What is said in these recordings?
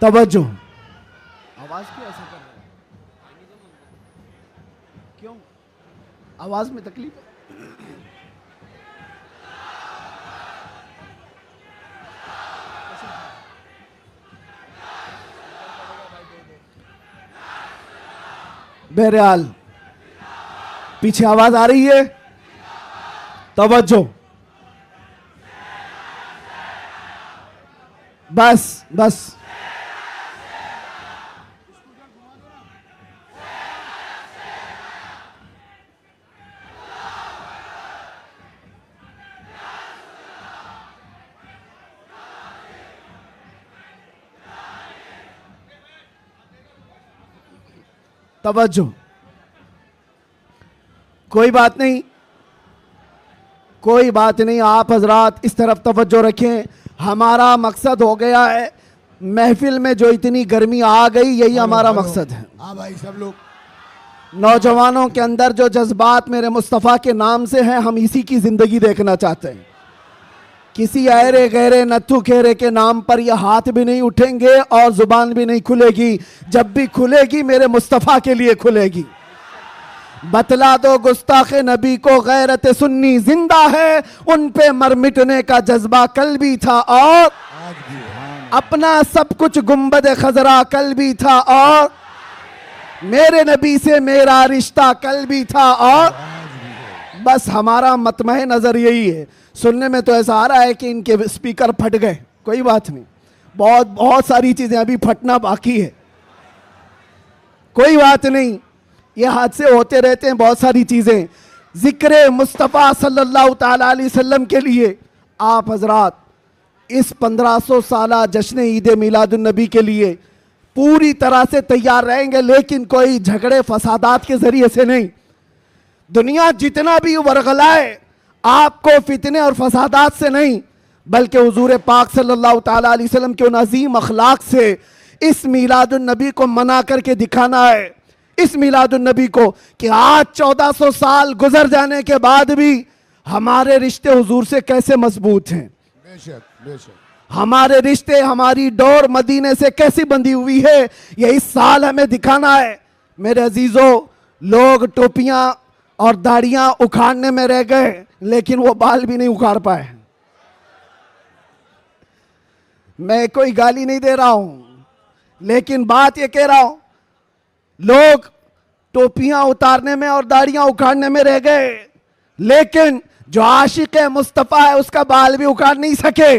तवज्जो। आवाज क्यों ऐसा कर रहा है? क्यों आवाज में तकलीफ है? बहरहाल पीछे आवाज आ रही है, तवज्जो। बस बस तवज्जो। कोई बात नहीं, कोई बात नहीं, आप हजरात इस तरफ तवज्जो रखें। हमारा मकसद हो गया है, महफिल में जो इतनी गर्मी आ गई, यही हमारा मकसद है। हाँ भाई, सब लोग नौजवानों के अंदर जो जज्बात मेरे मुस्तफ़ा के नाम से हैं, हम इसी की जिंदगी देखना चाहते हैं। किसी अहरे गहरे नत्थु खेरे के नाम पर यह हाथ भी नहीं उठेंगे और जुबान भी नहीं खुलेगी। जब भी खुलेगी मेरे मुस्तफ़ा के लिए खुलेगी। बतला दो गुस्ताखे नबी को गैरत सुन्नी जिंदा है, उन पे मर मिटने का जज्बा कल भी था और आज भी। हाँ, अपना सब कुछ गुंबद खजरा कल भी था और मेरे नबी से मेरा रिश्ता कल भी था और बस हमारा मतमह नजर यही है। सुनने में तो ऐसा आ रहा है कि इनके स्पीकर फट गए, कोई बात नहीं, बहुत बहुत सारी चीजें अभी फटना बाकी है, कोई बात नहीं, ये हादसे होते रहते हैं बहुत सारी चीजें। जिक्र मुस्तफ़ा सल्लल्लाहु ताला अलैहि वसल्लम के लिए आप हजरात इस 1500 साला जश्न ईद मिलादुन नबी के लिए पूरी तरह से तैयार रहेंगे, लेकिन कोई झगड़े फसादात के जरिए से नहीं। दुनिया जितना भी वरगलाए आपको फितने और फसादात से नहीं, बल्कि हुजूर पाक सल्लल्लाहु ताला अलैहि वसल्लम के उन अजीम अखलाक से इस मिलादुन नबी को मना करके दिखाना है। इस मिलादुन नबी को कि आज 1400 साल गुजर जाने के बाद भी हमारे रिश्ते हुजूर से कैसे मजबूत हैं। बेशक बेशक। हमारे रिश्ते, हमारी डोर मदीने से कैसी बंधी हुई है, ये इस साल हमें दिखाना है। मेरे अजीजों, लोग टोपियां और दाढ़ियां उखाड़ने में रह गए, लेकिन वो बाल भी नहीं उखाड़ पाए। मैं कोई गाली नहीं दे रहा हूं, लेकिन बात ये कह रहा हूं, लोग टोपियां उतारने में और दाढ़ियां उखाड़ने में रह गए, लेकिन जो आशिक मुस्तफ़ा है उसका बाल भी उखाड़ नहीं सके।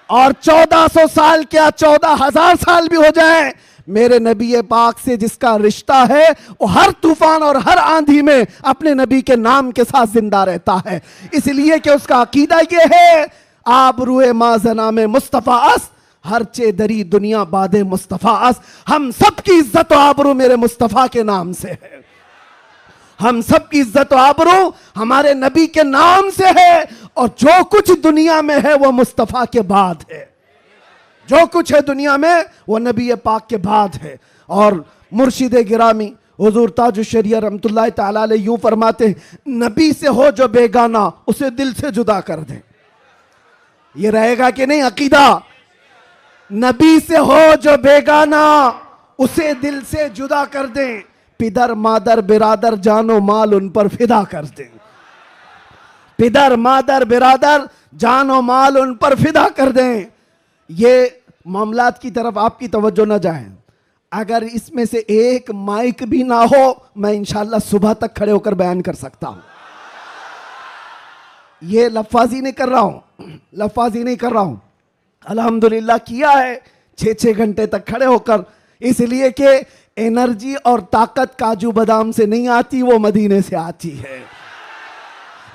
और 1400 साल क्या 14,000 साल भी हो जाए, मेरे नबी पाक से जिसका रिश्ता है वो हर तूफान और हर आंधी में अपने नबी के नाम के साथ जिंदा रहता है। इसलिए कि उसका अकीदा ये है, आप रूए माजना में मुस्तफ़ा अस, हर चे दरी दुनिया बादे मुस्तफ़ा अस। हम सब की इज्जत और आबरू मेरे मुस्तफ़ा के नाम से है। हम सब की इज्जत और आबरू हमारे नबी के नाम से है, और जो कुछ दुनिया में है वो मुस्तफ़ा के बाद है। जो कुछ है दुनिया में वो नबी पाक के बाद है। और मुर्शिद गिरामी हुजूर ताजुश शरिया रहमतुल्लाह ताला अलैह यूं फरमाते हैं, नबी से हो जो बेगाना उसे दिल से जुदा कर दे। ये रहेगा कि नहीं अकीदा? नबी से हो जो बेगाना उसे दिल से जुदा कर दें, पिदर मादर बिरादर जानो माल उन पर फिदा कर दें। पिदर मादर बिरादर जानो माल उन पर फिदा कर दें। ये मामलात की तरफ आपकी तवज्जो न जाए। अगर इसमें से एक माइक भी ना हो, मैं इंशाल्लाह सुबह तक खड़े होकर बयान कर सकता हूं। ये लफाजी नहीं कर रहा हूं, लफाजी नहीं कर रहा हूं। अल्हम्दुलिल्लाह किया है 6-6 घंटे तक खड़े होकर, इसलिए कि एनर्जी और ताकत काजू बादाम से नहीं आती, वो मदीने से आती है।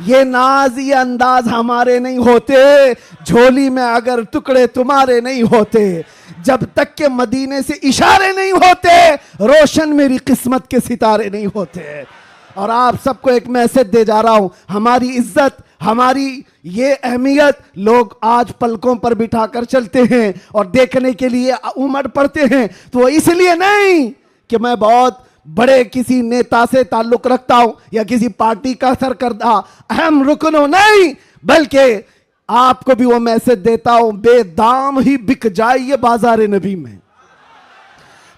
ये नाज ये अंदाज हमारे नहीं होते, झोली में अगर टुकड़े तुम्हारे नहीं होते, जब तक के मदीने से इशारे नहीं होते, रोशन मेरी किस्मत के सितारे नहीं होते। और आप सबको एक मैसेज दे जा रहा हूं, हमारी इज्जत, हमारी ये अहमियत लोग आज पलकों पर बिठाकर चलते हैं और देखने के लिए उमड़ पड़ते हैं। तो इसलिए नहीं कि मैं बहुत बड़े किसी नेता से ताल्लुक रखता हूं या किसी पार्टी का सरकर्दा अहम रुकन हो, नहीं, बल्कि आपको भी वो मैसेज देता हूं, बेदाम ही बिक जाइए बाजार नबी में,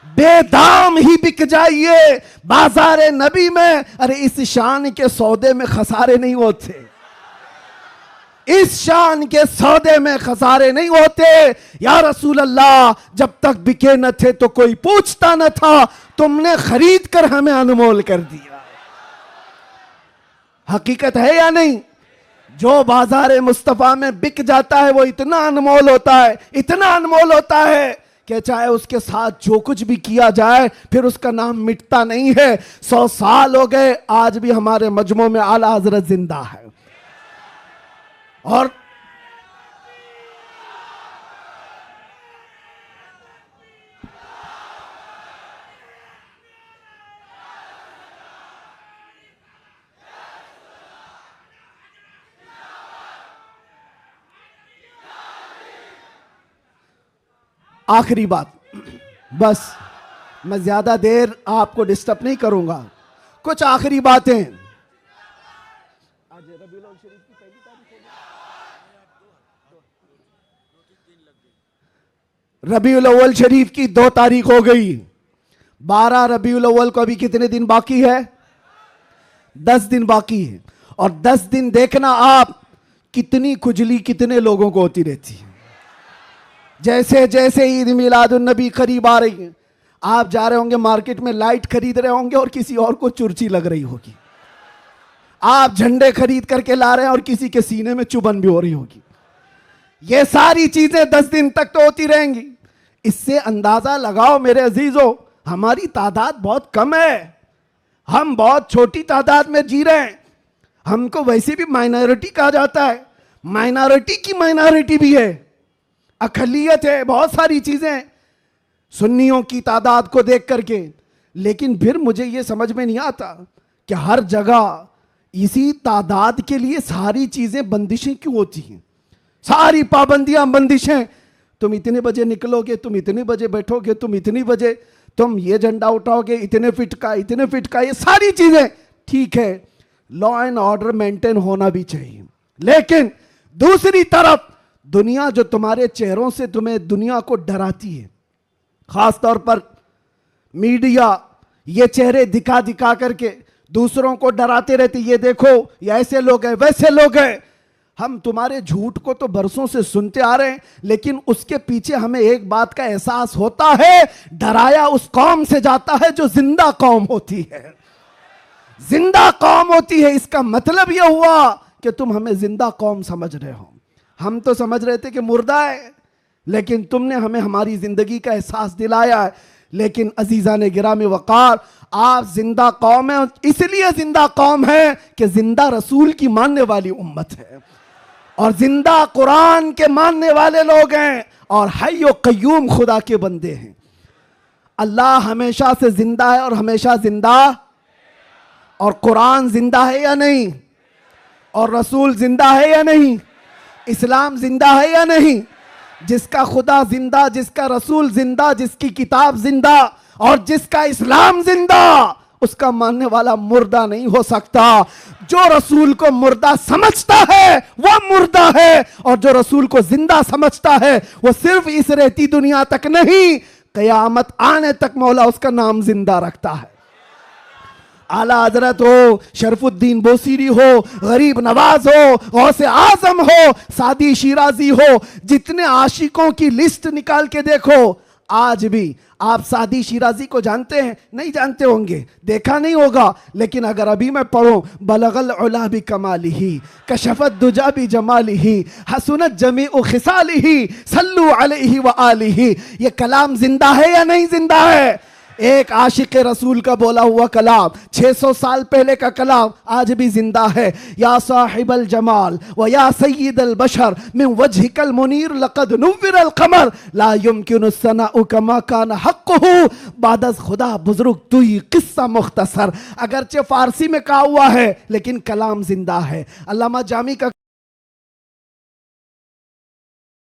बेदाम ही बिक जाइए बाजार नबी में। अरे इस शान के सौदे में खसारे नहीं होते, इस शान के सौदे में खसारे नहीं होते। या रसूल अल्लाह, जब तक बिके न थे तो कोई पूछता न था, तुमने खरीद कर हमें अनमोल कर दिया। हकीकत है या नहीं? जो बाजार मुस्तफा में बिक जाता है वो इतना अनमोल होता है, इतना अनमोल होता है कि चाहे उसके साथ जो कुछ भी किया जाए फिर उसका नाम मिटता नहीं है। 100 साल हो गए, आज भी हमारे मजमू में आला हजरत जिंदा है। और आखिरी बात, बस मैं ज्यादा देर आपको डिस्टर्ब नहीं करूंगा, कुछ आखिरी बातें। रबीउल अव्वल शरीफ की 2 तारीख हो गई, 12 रबीउल अव्वल को अभी कितने दिन बाकी है? 10 दिन बाकी है। और 10 दिन देखना आप, कितनी खुजली कितने लोगों को होती रहती है। जैसे जैसे ईद मिलादुन नबी करीब आ रही है, आप जा रहे होंगे मार्केट में, लाइट खरीद रहे होंगे और किसी और को चुर्ची लग रही होगी। आप झंडे खरीद करके ला रहे हैं और किसी के सीने में चुभन भी हो रही होगी। ये सारी चीजें 10 दिन तक तो होती रहेंगी। इससे अंदाजा लगाओ मेरे अजीजों, हमारी तादाद बहुत कम है, हम बहुत छोटी तादाद में जी रहे हैं। हमको वैसे भी माइनॉरिटी कहा जाता है, माइनॉरिटी की माइनॉरिटी भी है, अकलियत है, बहुत सारी चीजें सुन्नियों की तादाद को देख करके। लेकिन फिर मुझे ये समझ में नहीं आता कि हर जगह इसी तादाद के लिए सारी चीजें बंदिशें क्यों होती हैं, सारी पाबंदियां बंदिशें। तुम इतने बजे निकलोगे, तुम इतने बजे बैठोगे, तुम इतनी बजे तुम ये झंडा उठाओगे, इतने फिट का, इतने फिट का, ये सारी चीजें ठीक है, लॉ एंड ऑर्डर मेंटेन होना भी चाहिए। लेकिन दूसरी तरफ दुनिया जो तुम्हारे चेहरों से तुम्हें दुनिया को डराती है, खास तौर पर मीडिया ये चेहरे दिखा दिखा करके दूसरों को डराते रहते, ये देखो ये ऐसे लोग हैं, वैसे लोग हैं। हम तुम्हारे झूठ को तो बरसों से सुनते आ रहे हैं, लेकिन उसके पीछे हमें एक बात का एहसास होता है, डराया उस कौम से जाता है जो जिंदा कौम होती है, जिंदा कौम होती है। इसका मतलब यह हुआ कि तुम हमें जिंदा कौम समझ रहे हो, हम तो समझ रहे थे कि मुर्दा है, लेकिन तुमने हमें हमारी जिंदगी का एहसास दिलाया है। लेकिन अजीजा ने गिरामी वकार, आप जिंदा कौम है, इसलिए जिंदा कौम है कि जिंदा रसूल की मानने वाली उम्मत है और जिंदा कुरान के मानने वाले लोग हैं और हय्यो कय्यूम खुदा के बंदे हैं। अल्लाह हमेशा से जिंदा है और हमेशा जिंदा, और कुरान जिंदा है या नहीं, और रसूल जिंदा है या नहीं, इस्लाम जिंदा है या नहीं। जिसका खुदा जिंदा, जिसका रसूल जिंदा, जिसकी किताब जिंदा और जिसका इस्लाम जिंदा, उसका मानने वाला मुर्दा नहीं हो सकता। जो रसूल को मुर्दा समझता है वह मुर्दा है, और जो रसूल को जिंदा समझता है वो सिर्फ इस रहती दुनिया तक नहीं, कयामत आने तक मौला उसका नाम जिंदा रखता है। आला हजरत हो, शरफुद्दीन बोसीरी हो, गरीब नवाज हो, गौसे आजम हो, सादी शिराजी हो, जितने आशिकों की लिस्ट निकाल के देखो, आज भी आप सादी शिराजी को जानते हैं? नहीं जानते होंगे, देखा नहीं होगा, लेकिन अगर अभी मैं पढ़ूं, बलगल उला भी कमालिही, कशफत दुजा भी जमालिही, हसनत जमीउ खिसालिही, सल्लु अलैहि व आलिही, ये कलाम जिंदा है या नहीं जिंदा है? एक आशिक रसूल का बोला हुआ कलाम, 600 साल पहले का कलाम आज भी जिंदा है। या साहिबल जमाल व या सय्यिदल बशर मिन वजहिकल मुनीर लक़द नुव्विरल क़मर ला युमकिनु सनाउ कमा कान हक़्क़ुहु बादस खुदा बुजुर्ग तू ही किस्सा मुख्तसर। अगरचे फारसी में कहा हुआ है लेकिन कलाम जिंदा है। अल्लामा जामी का